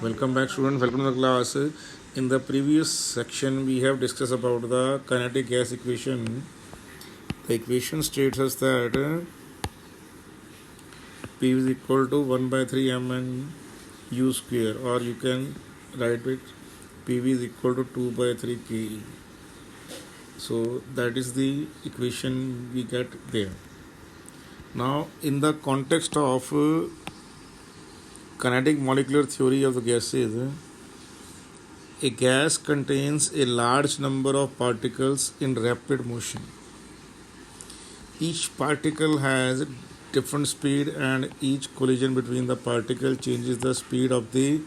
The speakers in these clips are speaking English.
Welcome back, students. Welcome to the class. In the previous section, we have discussed about the kinetic gas equation. The equation states us that P is equal to 1 by 3 mn u square, or you can write it PV is equal to 2 by 3 ke. So that is the equation we get there. Now, in the context of kinetic molecular theory of the gases, a gas contains a large number of particles in rapid motion. Each particle has different speed, and each collision between the particle changes the speed of the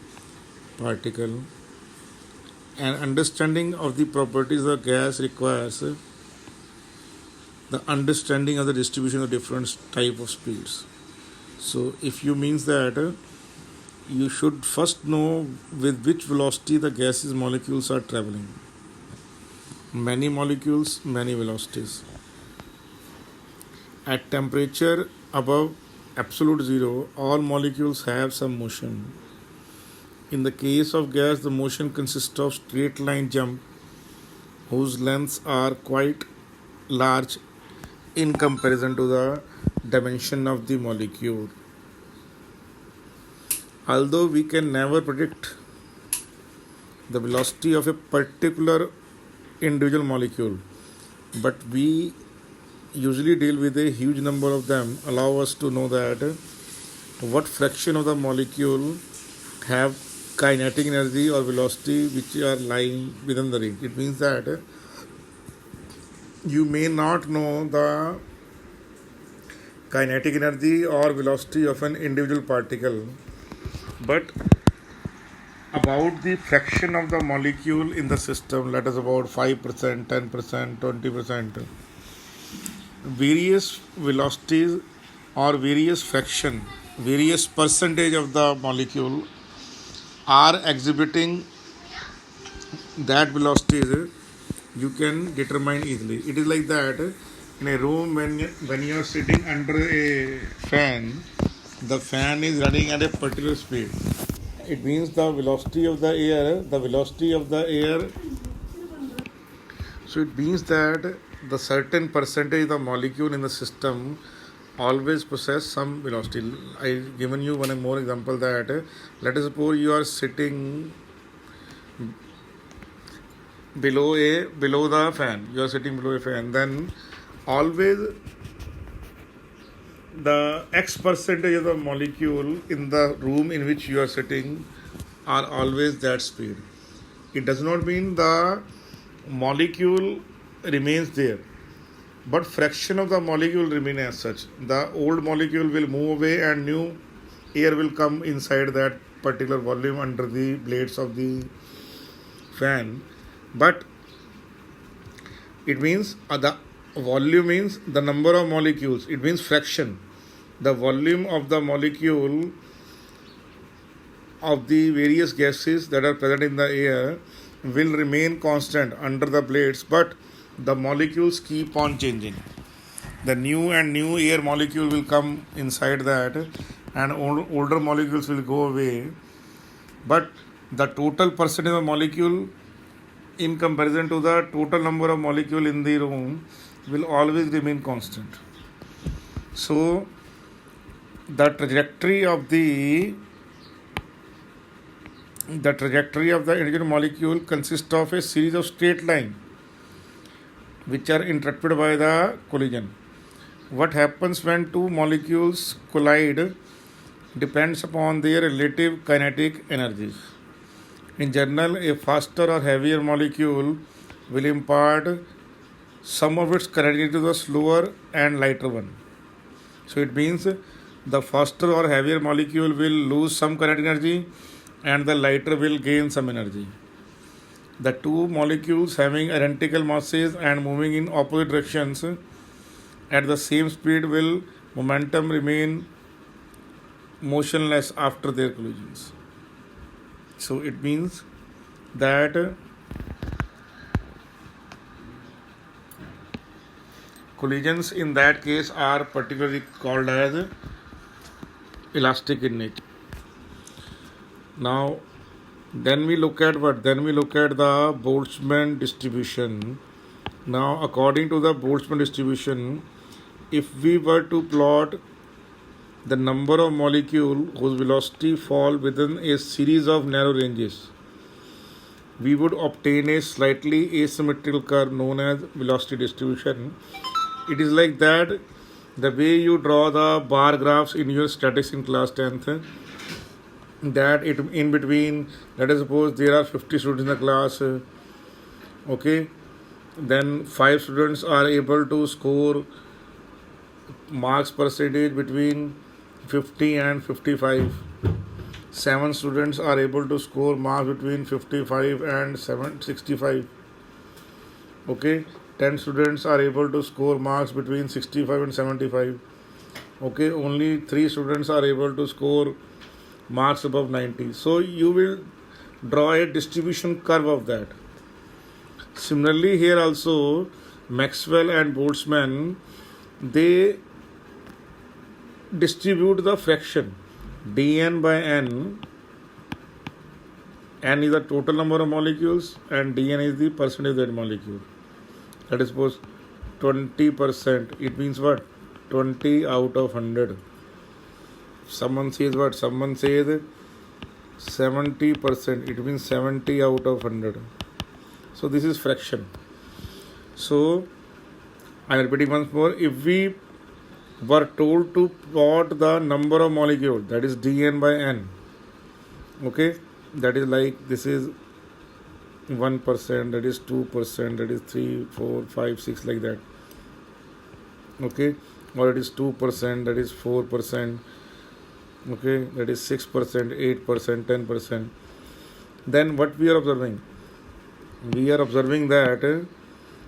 particle. An understanding of the properties of gas requires the understanding of the distribution of different type of speeds. So if you means that you should first know with which velocity the gases molecules are traveling. Many molecules, many velocities. At temperature above absolute zero, all molecules have some motion. In the case of gas, the motion consists of straight line jump whose lengths are quite large in comparison to the dimension of the molecule. Although we can never predict the velocity of a particular individual molecule, but we usually deal with a huge number of them, allow us to know that what fraction of the molecule have kinetic energy or velocity which are lying within the range. It means that you may not know the kinetic energy or velocity of an individual particle, but about the fraction of the molecule in the system, let us about 5%, 10%, 20%, various velocities or various fraction, various percentage of the molecule are exhibiting that velocities you can determine easily. It is like that in a room when you are sitting under a fan, the fan is running at a particular speed. It means the velocity of the air. So it means that the certain percentage of the molecule in the system always possess some velocity. I given you one more example that let us suppose you are sitting below the fan. You are sitting below a fan. Then always the X percentage of the molecule in the room in which you are sitting are always that speed. It does not mean the molecule remains there, but fraction of the molecule remain as such. The old molecule will move away and new air will come inside that particular volume under the blades of the fan. But it means the volume means the number of molecules. It means fraction. The volume of the molecule of the various gases that are present in the air will remain constant under the blades, but the molecules keep on changing. The new and new air molecule will come inside that, and older molecules will go away. But the total percentage of molecule in comparison to the total number of molecule in the room will always remain constant. So the trajectory of the individual molecule consists of a series of straight lines which are interrupted by the collision. What happens when two molecules collide depends upon their relative kinetic energies. In general, a faster or heavier molecule will impart some of its kinetic energy to the slower and lighter one. So it means the faster or heavier molecule will lose some kinetic energy and the lighter will gain some energy. The two molecules having identical masses and moving in opposite directions at the same speed will momentum remain motionless after their collisions. So it means that collisions in that case are particularly called as elastic in nature. Now Then we look at what? Then we look at the Boltzmann distribution. Now, according to the Boltzmann distribution, if we were to plot the number of molecules whose velocity fall within a series of narrow ranges, we would obtain a slightly asymmetrical curve known as velocity distribution. It is like that the way you draw the bar graphs in your statistics in class 10th, that it in between, let us suppose there are 50 students in the class, okay, then 5 students are able to score marks percentage between 50 and 55. 7 students are able to score marks between 55 and 65. Okay, 10 students are able to score marks between 65 and 75. Okay, only 3 students are able to score marks above 90. So you will draw a distribution curve of that. Similarly, here also Maxwell and Boltzmann, they distribute the fraction dn by n. N is the total number of molecules and dn is the percentage of that molecule. Let us suppose 20%. It means what? 20 out of 100. Someone says what? Someone says 70%. It means 70 out of 100. So this is fraction. So I am repeating once more. If we were told to plot the number of molecules, that is dn by n, okay, that is like this is 1%, that is 2%, that is 3, 4, 5, 6, like that, okay, or it is 2%, that is 4%, okay, that is 6%, 8%, 10%. Then what we are observing? We are observing that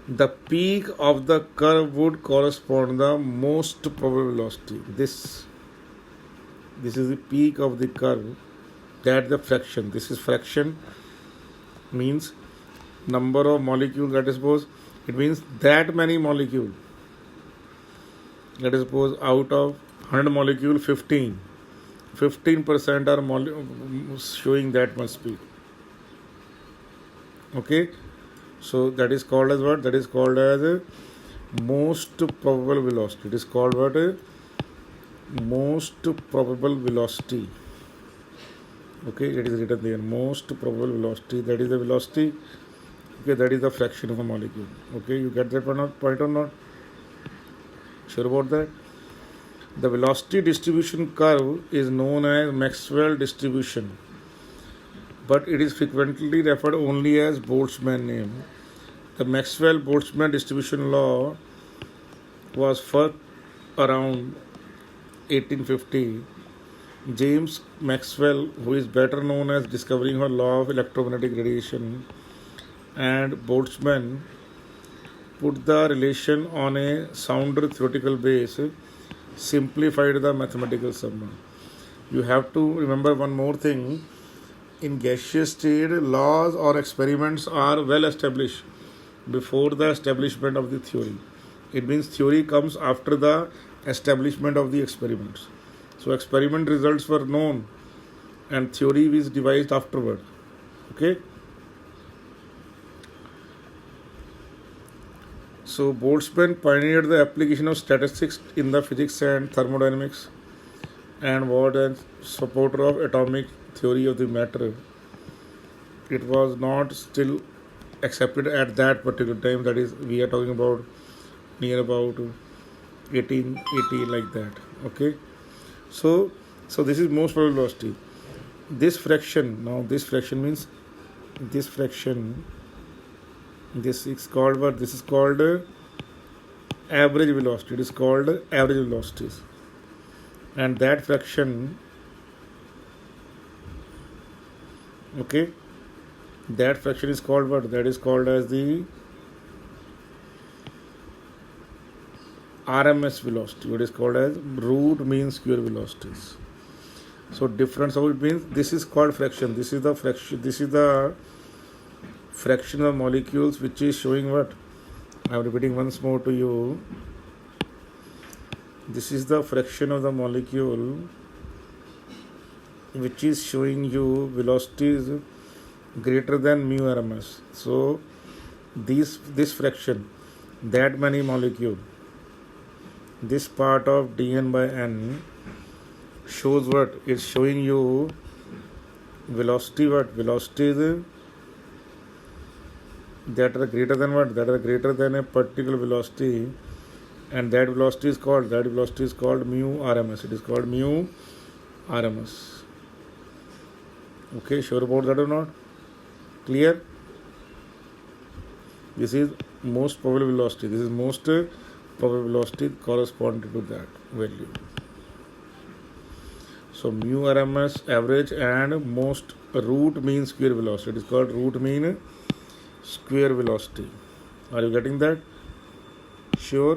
the peak of the curve would correspond the most probable velocity. This is the peak of the curve, that the fraction. This is fraction, means number of molecules. Let us suppose it means that many molecules. Let us suppose out of 100 molecules, 15% are showing that much speed. Okay, so that is called as what? That is called as most probable velocity. It is called what? Most probable velocity. Okay, it is written there. Most probable velocity. That is the velocity. Okay, that is the fraction of a molecule. Okay, you get that point or not? Sure about that? The velocity distribution curve is known as Maxwell distribution, but it is frequently referred only as Boltzmann name. The Maxwell-Boltzmann distribution law was first around 1850. James Maxwell, who is better known as discovering her law of electromagnetic radiation, and Boltzmann put the relation on a sounder theoretical base, simplified the mathematical sum. You have to remember one more thing. In gaseous state, laws or experiments are well established before the establishment of the theory. It means theory comes after the establishment of the experiments. So experiment results were known and theory was devised afterward. Okay. So Boltzmann pioneered the application of statistics in the physics and thermodynamics and was a supporter of atomic theory of the matter. It was not still accepted at that particular time. That is, we are talking about near about 1880, like that. Okay. So this is most probable velocity. This fraction, now this fraction means this fraction. This is called what? This is called average velocity. It is called average velocities, and that fraction, okay, that fraction is called what? That is called as the RMS velocity. What is called as root mean square velocities. So difference of it means this is called fraction. This is the fraction. This is the fraction of molecules which is showing what? I am repeating once more to you. This is the fraction of the molecule which is showing you velocities greater than mu RMS. So this fraction, that many molecule, this part of dn by n shows what? It's showing you velocity. What? Velocities that are greater than what? That are greater than a particular velocity, and that velocity is called mu RMS. It is called mu RMS. Okay, sure about that or not? Clear? This is most probable velocity. This is most probable velocity corresponding to that value. So mu RMS average and most root mean square velocity. It is called root mean square velocity. Are you getting that? Sure.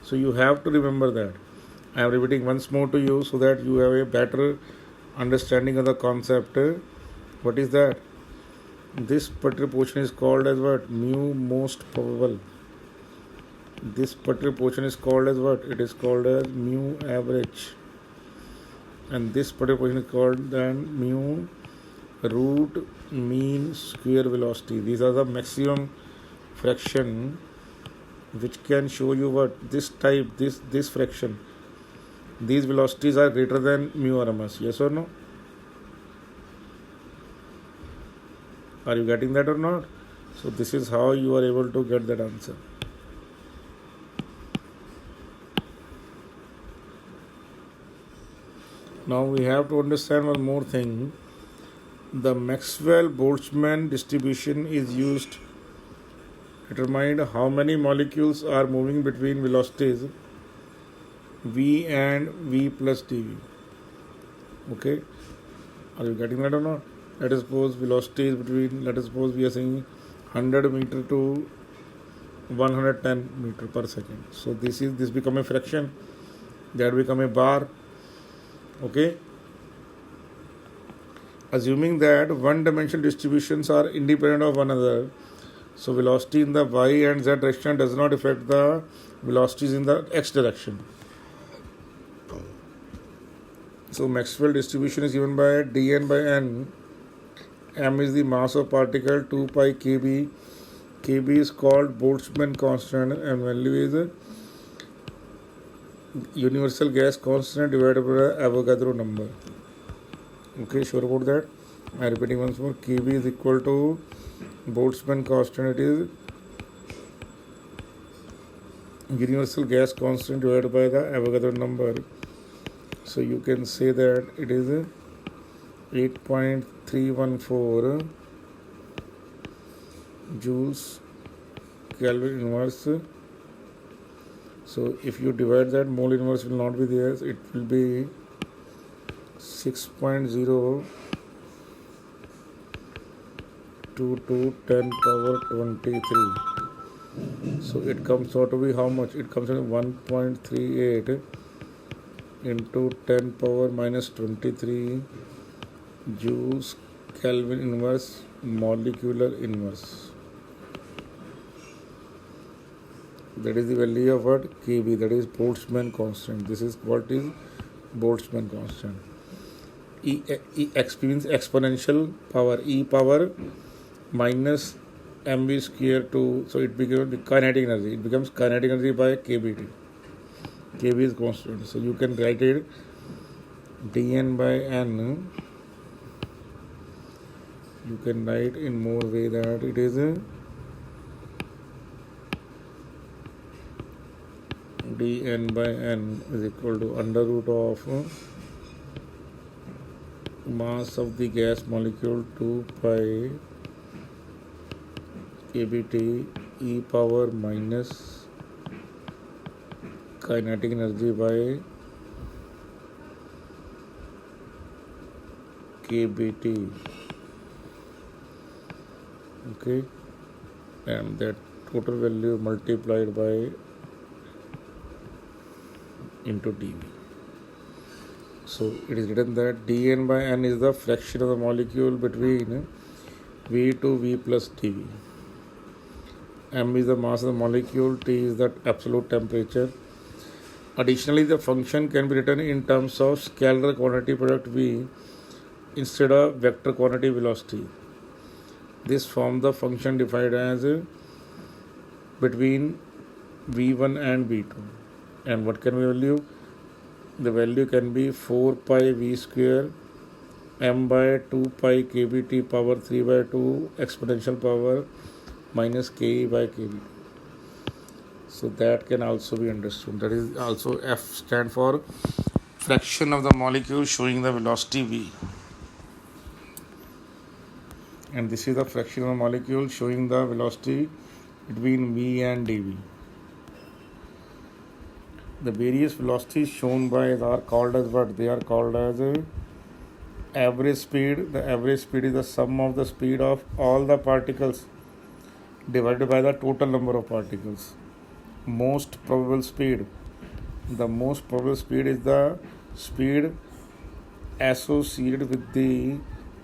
So you have to remember that. I am repeating once more to you so that you have a better understanding of the concept. What is that? This particular portion is called as what? Mu most probable. This particular portion is called as what? It is called as mu average. And this particular portion is called then mu root mean square velocity. These are the maximum fraction which can show you what? This type, this fraction. These velocities are greater than mu RMS. Yes or no? Are you getting that or not? So this is how you are able to get that answer. Now we have to understand one more thing. The Maxwell-Boltzmann distribution is used to determine how many molecules are moving between velocities v and v plus dv. Okay, are you getting that or not? Let us suppose velocity is between, let us suppose we are saying 100 meter to 110 meter per second. So this become a fraction, that become a bar. Okay, assuming that one dimensional distributions are independent of one another, so velocity in the y and z direction does not affect the velocities in the x direction. So Maxwell distribution is given by dn by n. M is the mass of particle, 2 pi kb. Kb is called Boltzmann constant and value is universal gas constant divided by Avogadro number. Okay, sure about that? I am repeating once more. Kb is equal to Boltzmann constant. It is universal gas constant divided by the Avogadro number. So you can say that it is 8.314 joules Kelvin inverse. So if you divide that, mole inverse will not be there. It will be 6.0 to 10 power 23. So it comes out to be how much? It comes out 1.38 into 10 power minus 23 joules Kelvin inverse molecular inverse. That is the value of what? Kb, that is Boltzmann constant. This is what is Boltzmann constant. X means exponential power, e power minus mv square to, so it becomes the kinetic energy. It becomes kinetic energy by kbt. Kb is constant. So you can write it dn by n. You can write in more way that it is dn by n is equal to under root of mass of the gas molecule 2 pi kbt e power minus kinetic energy by kbt. Okay, and that total value multiplied by into dV. So it is written that dn by n is the fraction of the molecule between v to v plus dv. M is the mass of the molecule, T is the absolute temperature. Additionally, the function can be written in terms of scalar quantity product V instead of vector quantity velocity. This forms the function defined as between v1 and v2. And what can be value? The value can be 4 pi v square m by 2 pi kbt power 3 by 2 exponential power minus ke by kbt. So that can also be understood. That is also F stand for fraction of the molecule showing the velocity v. And this is the fraction of the molecule showing the velocity between v and dv. The various velocities shown by are called as what? They are called as average speed. The average speed is the sum of the speed of all the particles divided by the total number of particles. Most probable speed. The most probable speed is the speed associated with the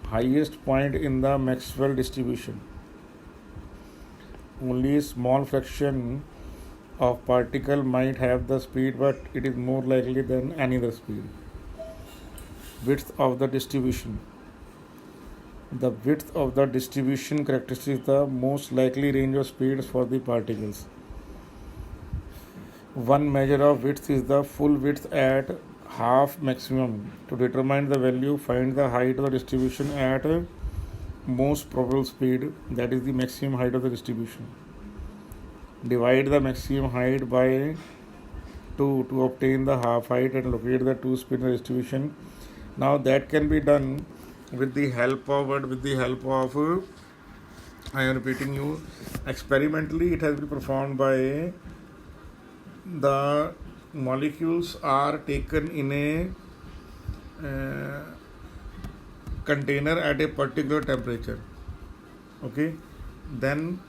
highest point in the Maxwell distribution. Only a small fraction of particle might have the speed, but it is more likely than any other speed. Width of the distribution. The width of the distribution characterizes the most likely range of speeds for the particles. One measure of width is the full width at half maximum. To determine the value, find the height of the distribution at most probable speed, that is the maximum height of the distribution. Divide the maximum height by 2 to obtain the half height and locate the two speeds in the distribution. Now that can be done with the help of I am repeating you, experimentally it has been performed by the molecules are taken in a container at a particular temperature. Okay, then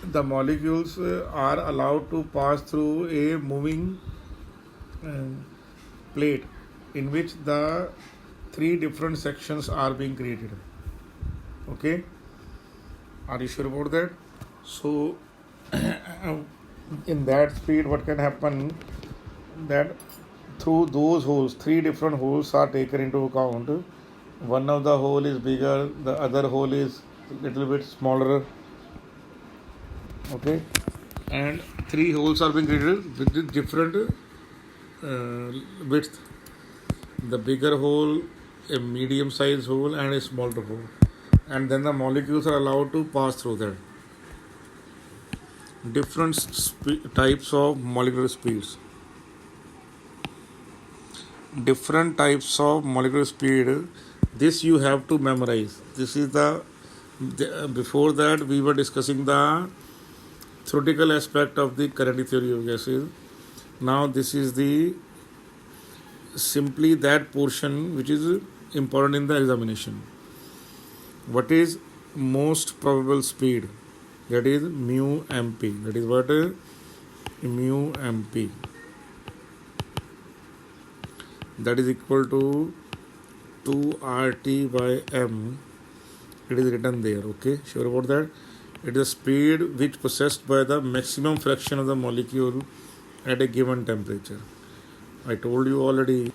the molecules are allowed to pass through a moving plate in which the three different sections are being created. Okay, are you sure about that? So in that speed, what can happen, that through those holes, three different holes are taken into account. One of the hole is bigger, the other hole is little bit smaller. Okay, and three holes are being created with different width. The bigger hole, a medium sized hole, and a smaller hole, and then the molecules are allowed to pass through that. Different types of molecular speeds. Different types of molecular speed. This you have to memorize. This is the before that we were discussing the theoretical aspect of the kinetic theory of gases. Now this is the simply that portion which is important in the examination. What is most probable speed? That is mu mp. That is what? Mu mp. That is equal to 2 RT by m. It is written there. Okay, sure about that? It is the speed which possessed by the maximum fraction of the molecule at a given temperature. I told you already,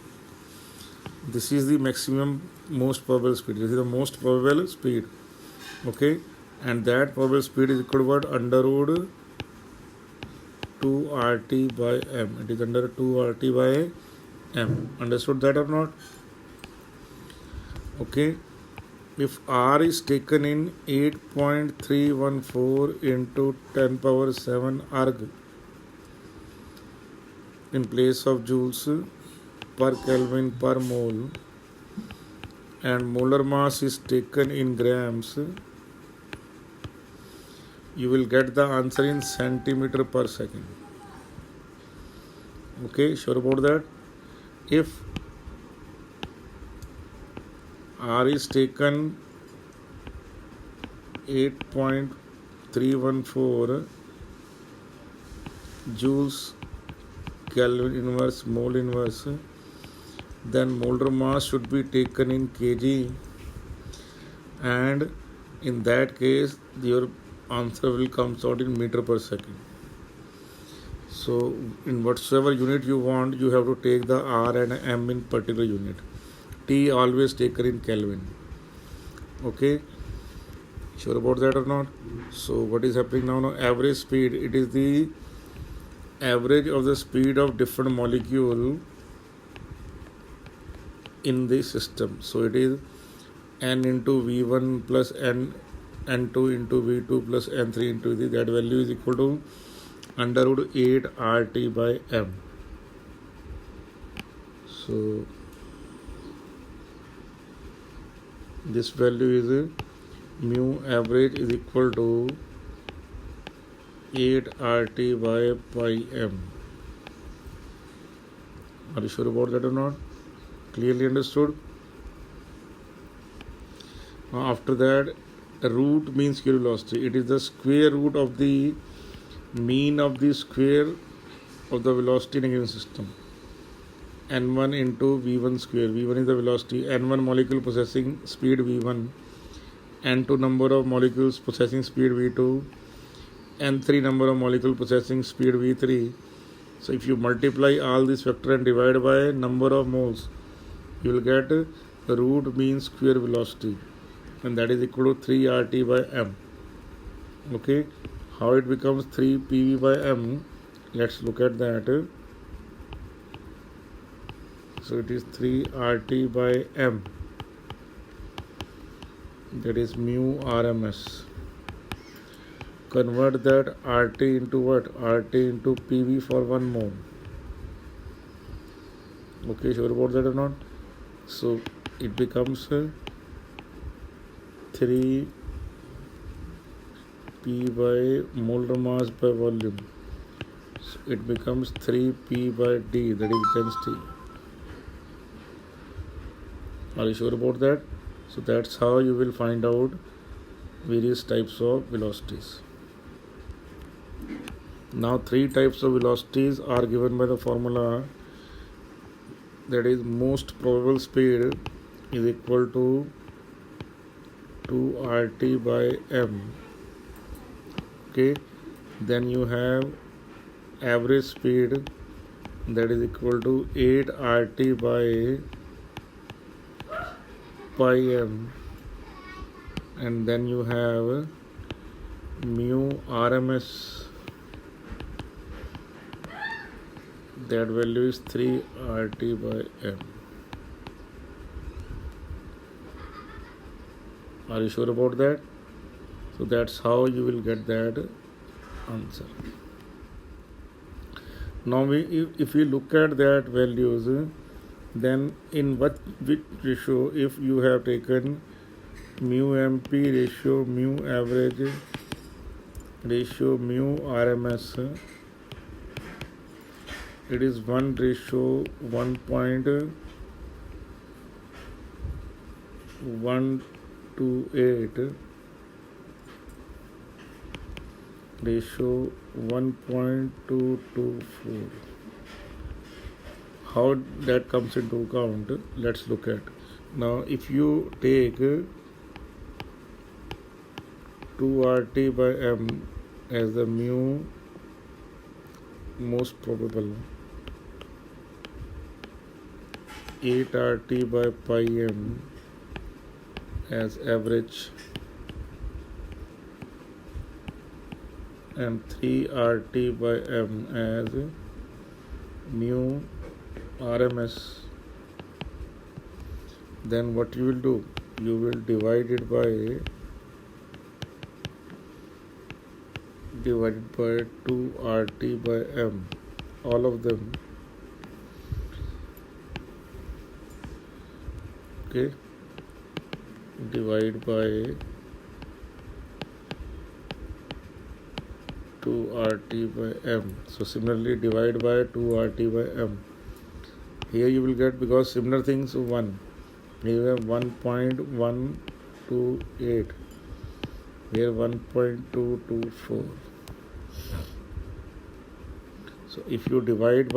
this is the maximum most probable speed. This is the most probable speed. Okay, and that probable speed is equal to what? Under root 2 RT by m. It is under 2 RT by m. Understood that or not? Okay, if R is taken in 8.314 into 10 power 7 arg in place of joules per Kelvin per mole, and molar mass is taken in grams, you will get the answer in centimeter per second. Okay, sure about that? If R is taken 8.314 joules Kelvin inverse mole inverse, then molar mass should be taken in kg, and in that case your answer will come out in meter per second. So in whatsoever unit you want, you have to take the R and M in particular unit. T always taken in Kelvin. Okay, sure about that or not? So what is happening now? Now average speed, it is the average of the speed of different molecule in the system. So it is n into v1 plus n2 into v2 plus n3 into v. That value is equal to under root 8 RT by m. So this value is mu average is equal to 8 RT by pi m. Are you sure about that or not? Clearly understood? After that, root means square velocity. It is the square root of the mean of the square of the velocity in a given system. n1 into v1 square. v1 is the velocity. n1 molecule possessing speed v1. n2 number of molecules possessing speed v2. n3 number of molecules possessing speed v3. So if you multiply all this factor and divide by number of moles, you will get root mean square velocity, and that is equal to 3 RT by m. Okay, how it becomes 3 PV by m? Let's look at that. So it is 3 RT by m. That is mu RMS. Convert that RT into what? RT into PV for 1 mole. Okay, sure about that or not? So it becomes 3 P by molar mass by volume. So it becomes 3 P by D, that is density. Are you sure about that? So that's how you will find out various types of velocities. Now 3 types of velocities are given by the formula, that is most probable speed is equal to 2 RT by m. Okay, then you have average speed, that is equal to 8 RT by pi m, and then you have mu RMS, that value is 3 RT by m. Are you sure about that? So that's how you will get that answer. Now if we look at that values, then in which ratio, if you have taken mu MP ratio mu average ratio mu RMS, it is 1 ratio 1.128 ratio 1.224. How that comes into account, let's look at. Now if you take 2 RT by m as the mu most probable, 8 RT by pi m as average, and 3 RT by m as mu RMS, then what you will do? You will divide it by 2 RT by m, all of them. Okay, divide by 2 RT by m. So similarly divide by 2 RT by m. Here you will get, because similar things 1. Here you have 1.128. Here 1.224. So if you divide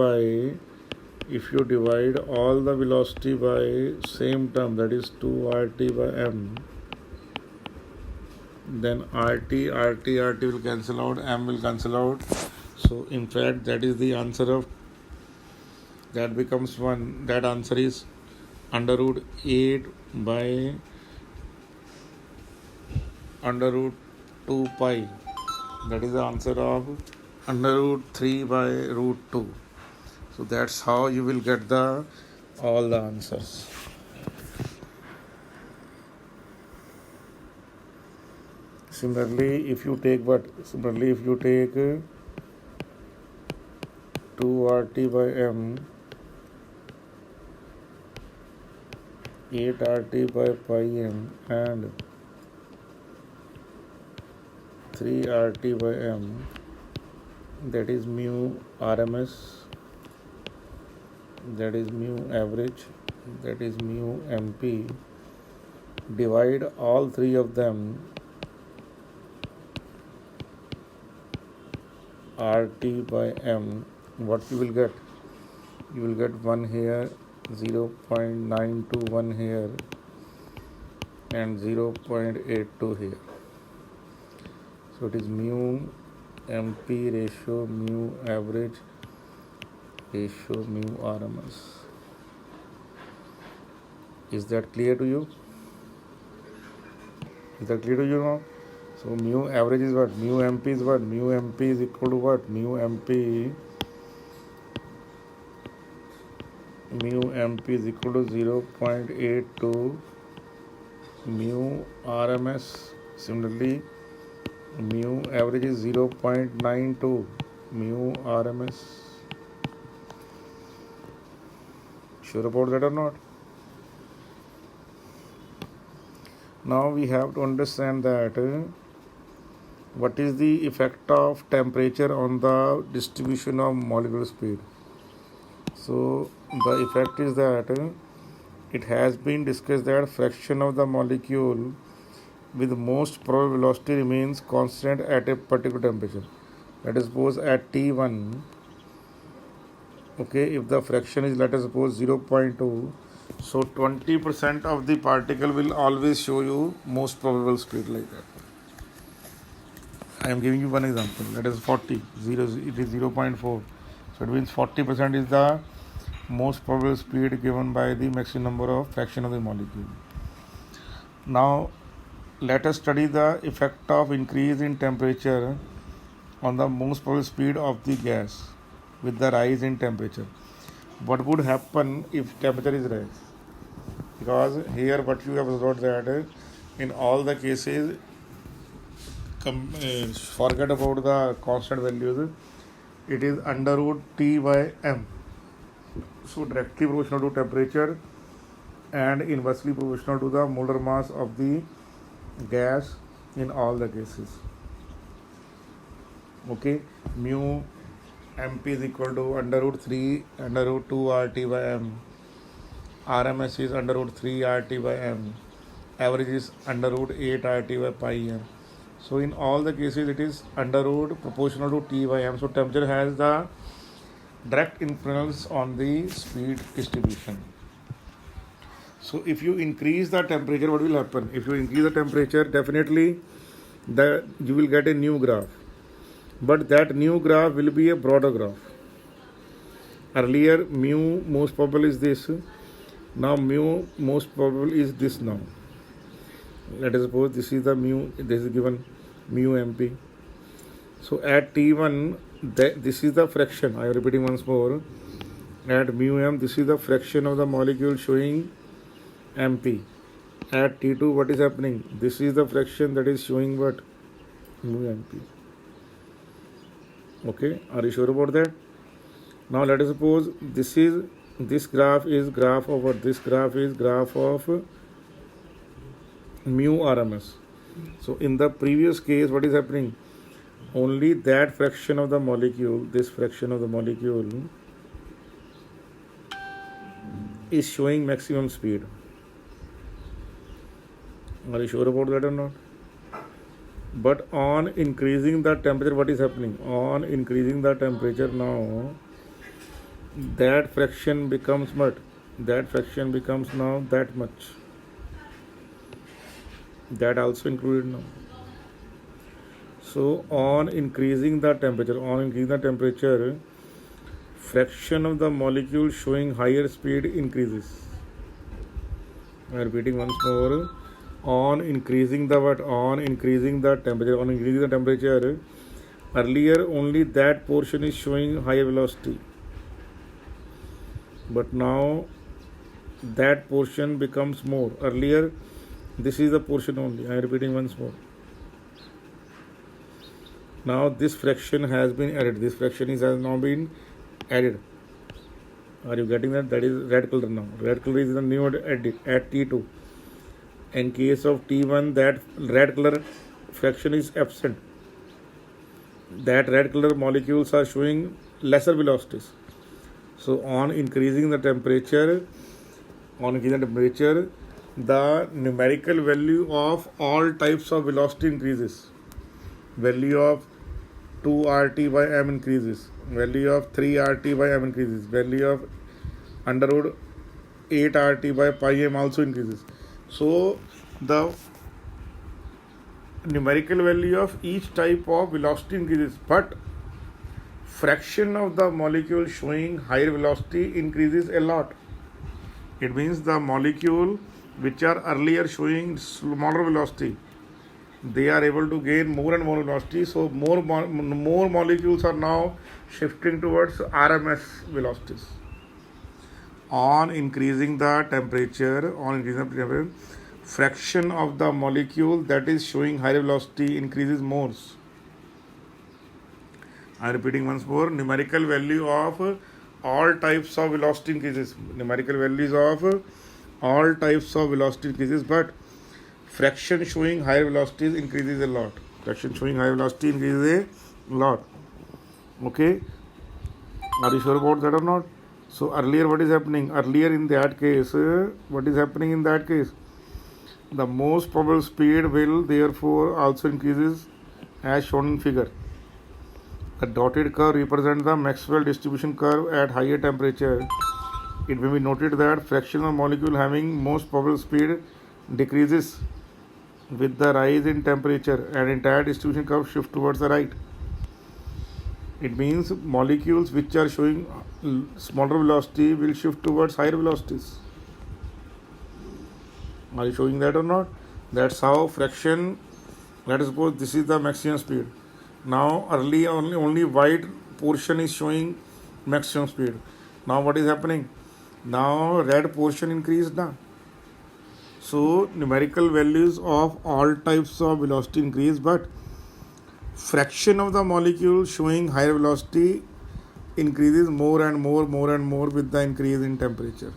all the velocity by same term, that is 2 RT by m, then RT will cancel out, m will cancel out. So in fact that is the answer of, that becomes 1. That answer is under root 8 by under root 2 pi. That is the answer of under root 3 by root 2. So that's how you will get the all the answers. Similarly, if you take 2RT by m, 8RT by pi m, and 3RT by m, that is mu RMS, that is mu average, that is mu MP. Divide all three of them RT by m. What you will get? You will get 1 here, 0.921 here, and 0.82 here. So it is mu MP ratio mu average ratio mu RMS. Is that clear to you? Is that clear to you now? So mu average is what? Mu MP is what? Mu MP is equal to what? Mu MP is equal to 0.82 mu RMS. Similarly, mu average is 0.92 mu RMS. Sure about that or not? Now we have to understand that what is the effect of temperature on the distribution of molecular speed. So the effect is that it has been discussed that fraction of the molecule with most probable velocity remains constant at a particular temperature. Let us suppose at T1, okay, if the fraction is, let us suppose 0.2, so 20% of the particle will always show you most probable speed like that. I am giving you one example. Let us 40, it is 0.4. So it means 40% is the most probable speed given by the maximum number of fraction of the molecule. Now let us study the effect of increase in temperature on the most probable speed of the gas with the rise in temperature. What would happen if temperature is rise? Because here what you have observed that in all the cases, forget about the constant values, it is under root T by m. So directly proportional to temperature and inversely proportional to the molar mass of the gas in all the cases. Okay, mu MP is equal to under root 3 under root 2 RT by m. RMS is under root 3 RT by m. Average is under root 8 RT by pi m. So in all the cases it is under root proportional to T by m. So temperature has the direct influence on the speed distribution. So if you increase the temperature, what will happen? If you increase the temperature, definitely you will get a new graph. But that new graph will be a broader graph. Earlier mu most probable is this. Now mu most probable is this now. Let us suppose this is the mu, this is given mu MP. So at T1, this is the fraction. I am repeating once more. At mu m, this is the fraction of the molecule showing MP. At T2, what is happening? This is the fraction that is showing what? Mu MP. Okay, are you sure about that? Now let us suppose this graph is graph of what? This graph is graph of mu RMS. So in the previous case, what is happening? Only that fraction of the molecule, this fraction of the molecule is showing maximum speed. Are you sure about that or not? But on increasing the temperature, what is happening? On increasing the temperature now, that fraction becomes what? That fraction becomes now that much. That also included now. So on increasing the temperature, fraction of the molecule showing higher speed increases. I am repeating once more. On increasing the what? On increasing the temperature. On increasing the temperature, earlier only that portion is showing higher velocity, but now that portion becomes more. Earlier, this is the portion only. I am repeating once more. Now this fraction has been added. This fraction has now been added. Are you getting that? That is red color now. Red color is the new added at T2. In case of T1, that red color fraction is absent. That red color molecules are showing lesser velocities. So on increasing the temperature, the numerical value of all types of velocity increases. Value of 2 RT by m increases. Value of 3 RT by m increases. Value of under root 8 RT by pi m also increases. So the numerical value of each type of velocity increases, but fraction of the molecule showing higher velocity increases a lot. It means the molecule which are earlier showing smaller velocity, they are able to gain more and more velocity. So more molecules are now shifting towards RMS velocities. On increasing the temperature, fraction of the molecule that is showing higher velocity increases more. I am repeating once more. Numerical value of all types of velocity increases. Numerical values of all types of velocity increases, but fraction showing higher velocities increases a lot. Fraction showing higher velocity increases a lot. Okay? Are you sure about that or not? So earlier what is happening? Earlier in that case, what is happening in that case? The most probable speed will therefore also increases as shown in figure. The dotted curve represents the Maxwell distribution curve at higher temperature. It may be noted that fraction of molecule having most probable speed decreases with the rise in temperature and entire distribution curve shift towards the right. It means molecules which are showing smaller velocity will shift towards higher velocities. Are you showing that or not? That's how fraction, let us suppose this is the maximum speed. Now early only white portion is showing maximum speed. Now what is happening? Now red portion increased now. So numerical values of all types of velocity increase, but fraction of the molecule showing higher velocity increases more and more with the increase in temperature.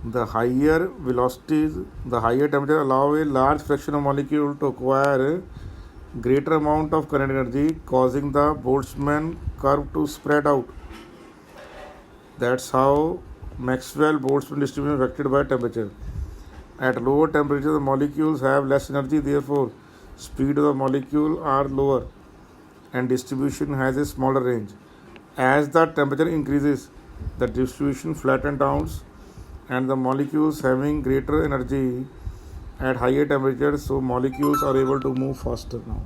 The higher velocities, the higher temperature allow a large fraction of molecule to acquire greater amount of kinetic energy, causing the Boltzmann curve to spread out. That's how Maxwell-Boltzmann distribution is affected by temperature. At lower temperature, the molecules have less energy, therefore speed of the molecule are lower and distribution has a smaller range. As the temperature increases, the distribution flattens out and the molecules having greater energy at higher temperatures, so molecules are able to move faster now.